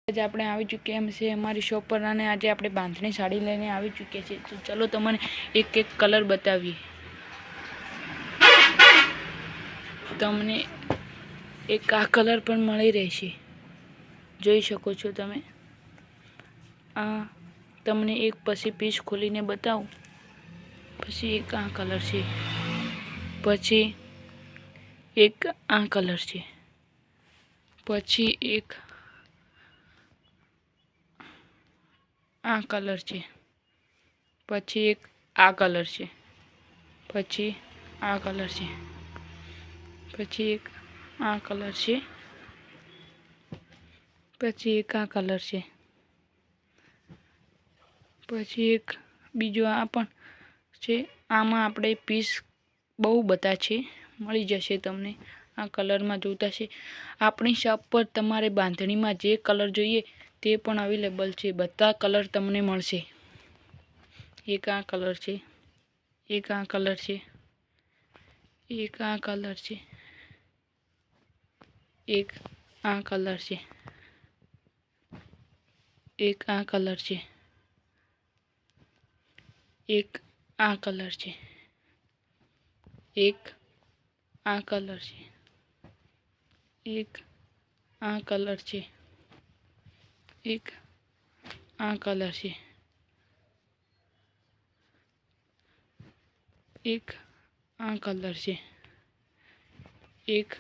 आज આપણે આવી ચૂક્યા છે અમારી શોપ પર અને આજે આપણે બાંધણી સાડી લઈને આવી ચૂક્યા છે। તો ચલો તમને એક એક કલર બતાવીએ। તમને એક આ કલર પણ મળી રહેશે, જોઈ શકો છો તમે। આ તમને એક પછી પીસ ખોલીને બતાવું। પછી એક આ કલર છે, પછી એક આ કલર છે, પછી એક આ કલર છે, પછી એક આ કલર છે, પછી આ કલર છે, પછી એક આ કલર છે, પછી એક આ કલર છે, પછી એક બીજો આ પણ છે। આમાં આપણે પીસ બહુ બધા છે, મળી જશે તમને આ કલરમાં જોતા છે। આપણી શોપ પર તમારે બાંધણીમાં જે કલર જોઈએ તે પણ અવેલેબલ છે, બધા કલર તમને મળશે। એક આ કલર છે, એક આ કલર છે, એક આ કલર છે, એક આ કલર છે, એક આ કલર છે, એક આ કલર છે, એક આ કલર છે, એક આ કલર છે, એક આ કલર છે, એક આ કલર છે, એક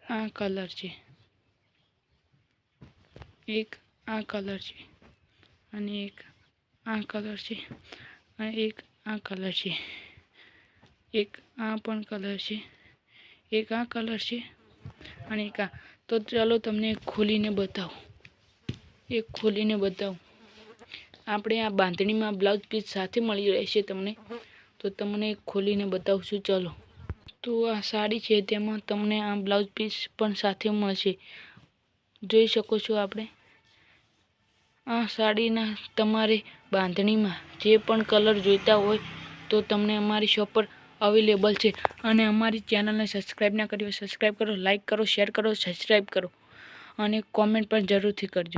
આ કલર છે, એક આ કલર છે, અને એક આ કલર છે, અને એક આ કલર છે, એક આ પણ કલર છે, એક આ કલર છે, અને એક આ। તો ચાલો તમને ખોલીને બતાવું, એક ખોલીને બતાવું। આપણે આ બાંધણીમાં બ્લાઉઝ પીસ સાથે મળી રહેશે તમને, તો તમને ખોલીને બતાવશું। ચલો, તો આ સાડી છે તેમાં તમને આ બ્લાઉઝ પીસ પણ સાથે મળશે, જોઈ શકો છો। આપણે આ સાડીના તમારે બાંધણીમાં જે પણ કલર જોઈતા હોય તો તમને અમારી શોપ પર અવેલેબલ છે। અને અમારી ચેનલને સબસ્ક્રાઈબ ના કરી હોય સબસ્ક્રાઈબ કરો, લાઈક કરો, શેર કરો, સબસ્ક્રાઈબ કરો અને કોમેન્ટ પણ જરૂરથી કરજો।